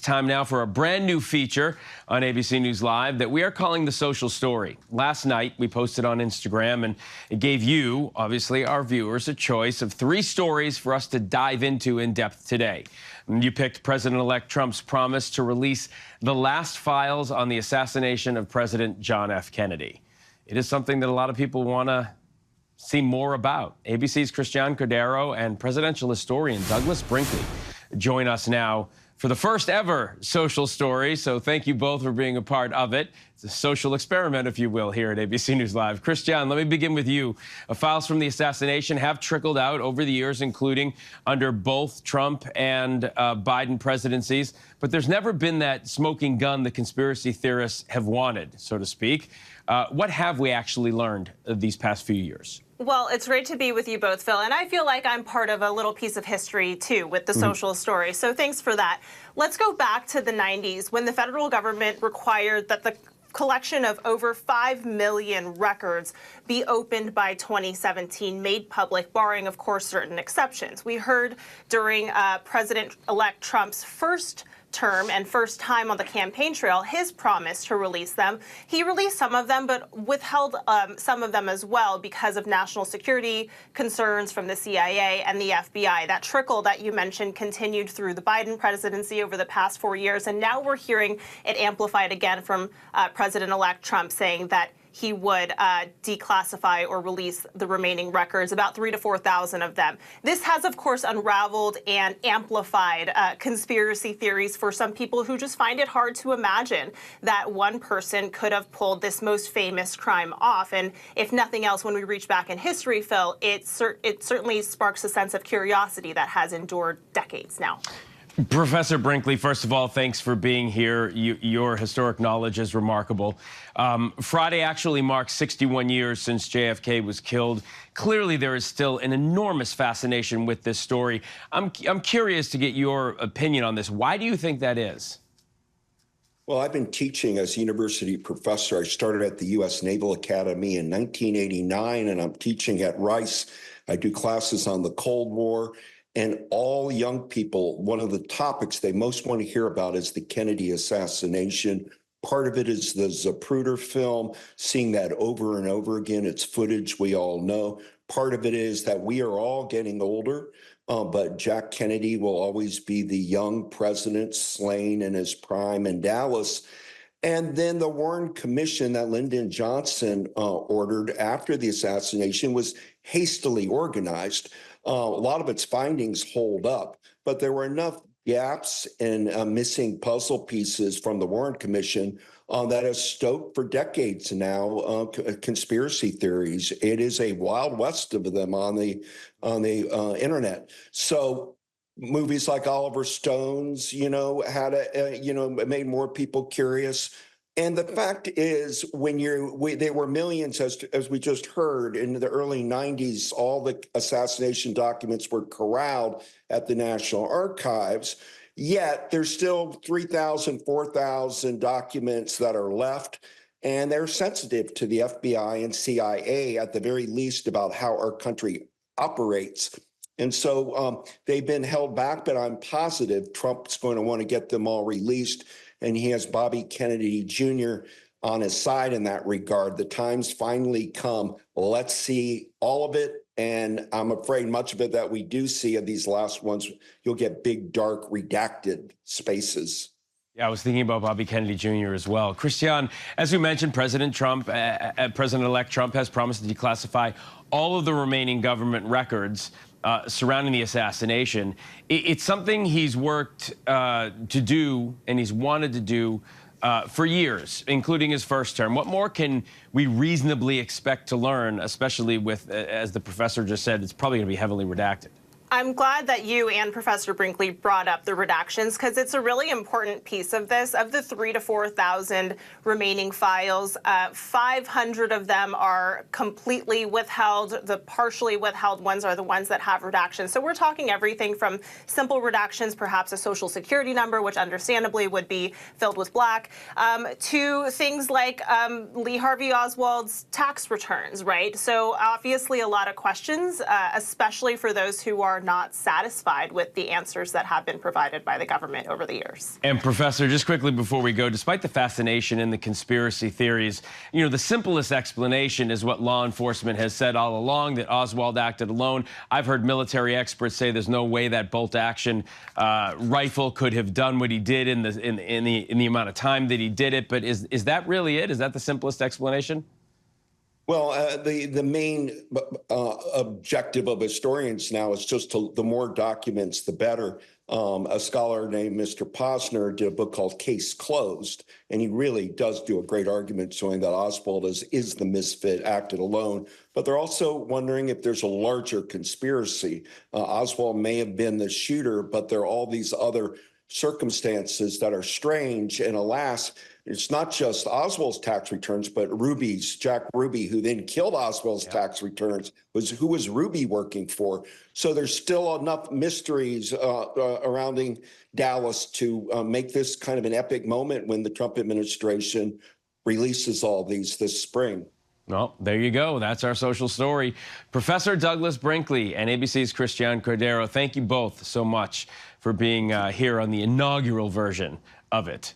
Time now for a brand new feature on ABC News Live that we are calling The Social Story. Last night, we posted on Instagram, and it gave you, obviously our viewers, a choice of 3 stories for us to dive into in depth today. And you picked President-elect Trump's promise to release the last files on the assassination of President John F. Kennedy. It is something that a lot of people want to see more about. ABC's Christian Cordero and presidential historian Douglas Brinkley join us now for the first ever social story. So thank you both for being a part of it. It's a social experiment, if you will, here at ABC News Live. Christian, let me begin with you. Files from the assassination have trickled out over the years, including under both Trump and Biden presidencies. But there's never been that smoking gun the conspiracy theorists have wanted, so to speak. What have we actually learned these past few years? Well, it's great to be with you both, Phil, and I feel like I'm part of a little piece of history, too, with the social story, so thanks for that. Let's go back to the 90s, when the federal government required that the collection of over 5 million records be opened by 2017, made public, barring, of course, certain exceptions. We heard during President-elect Trump's first term and first time on the campaign trail his promise to release them. He released some of them, but withheld some of them as well because of national security concerns from the CIA and the FBI. That trickle that you mentioned continued through the Biden presidency over the past 4 years, and now we're hearing it amplified again from President-elect Trump saying that he would declassify or release the remaining records, about 3,000 to 4,000 of them. This has, of course, unraveled and amplified conspiracy theories for some people who just find it hard to imagine that one person could have pulled this most famous crime off. And if nothing else, when we reach back in history, Phil, it certainly sparks a sense of curiosity that has endured decades now. Professor Brinkley, first of all, thanks for being here. Your historic knowledge is remarkable. Friday actually marks 61 years since JFK was killed. Clearly, there is still an enormous fascination with this story. I'm curious to get your opinion on this. Why do you think that is? Well, I've been teaching as a university professor. I started at the U.S. Naval Academy in 1989, and I'm teaching at Rice. I do classes on the Cold War. And all young people, one of the topics they most want to hear about is the Kennedy assassination. Part of it is the Zapruder film, seeing that over and over again. It's footage we all know. Part of it is that we are all getting older, but Jack Kennedy will always be the young president slain in his prime in Dallas. And then the Warren Commission that Lyndon Johnson ordered after the assassination was hastily organized. A lot of its findings hold up, but there were enough gaps and missing puzzle pieces from the Warren Commission that has stoked for decades now conspiracy theories. It is a wild west of them on the internet. So movies like Oliver Stone's, had made more people curious. And the fact is, when there were millions, as we just heard, in the early 90s, all the assassination documents were corralled at the National Archives. Yet there's still 3,000, 4,000 documents that are left, and they're sensitive to the FBI and CIA, at the very least, about how our country operates. And so they've been held back, but I'm positive Trump's going to want to get them all released. And he has Bobby Kennedy Jr. on his side in that regard. The time's finally come. Let's see all of it. And I'm afraid much of it that we do see of these last ones, you'll get big, dark, redacted spaces. Yeah, I was thinking about Bobby Kennedy Jr. as well. Christian, as we mentioned, President-elect Trump has promised to declassify all of the remaining government records surrounding the assassination. It's something he's worked to do and he's wanted to do for years, including his first term. What more can we reasonably expect to learn, especially with, as the professor just said, it's probably going to be heavily redacted? I'm glad that you and Professor Brinkley brought up the redactions, because it's a really important piece of this. Of the 3,000 to 4,000 remaining files, 500 of them are completely withheld. The partially withheld ones are the ones that have redactions. So we're talking everything from simple redactions, perhaps a social security number, which understandably would be filled with black, to things like Lee Harvey Oswald's tax returns, right? So obviously a lot of questions, especially for those who are are not satisfied with the answers that have been provided by the government over the years. And Professor, just quickly before we go, despite the fascination in the conspiracy theories, you know, the simplest explanation is what law enforcement has said all along, that Oswald acted alone. I've heard military experts say there's no way that bolt-action rifle could have done what he did in the amount of time that he did it. But is that really it? Is that the simplest explanation? Well, the main objective of historians now is just the more documents, the better. A scholar named Mr. Posner did a book called Case Closed, and he really does do a great argument showing that Oswald is the misfit, acted alone. But they're also wondering if there's a larger conspiracy. Oswald may have been the shooter, but there are all these other circumstances that are strange. And alas, it's not just Oswald's tax returns, but Jack Ruby, who then killed Oswald's tax returns, who was Ruby working for. So there's still enough mysteries surrounding Dallas to make this kind of an epic moment when the Trump administration releases all these this spring. Well, there you go. That's our social story. Professor Douglas Brinkley and ABC's Christian Cordero, thank you both so much for being here on the inaugural version of it.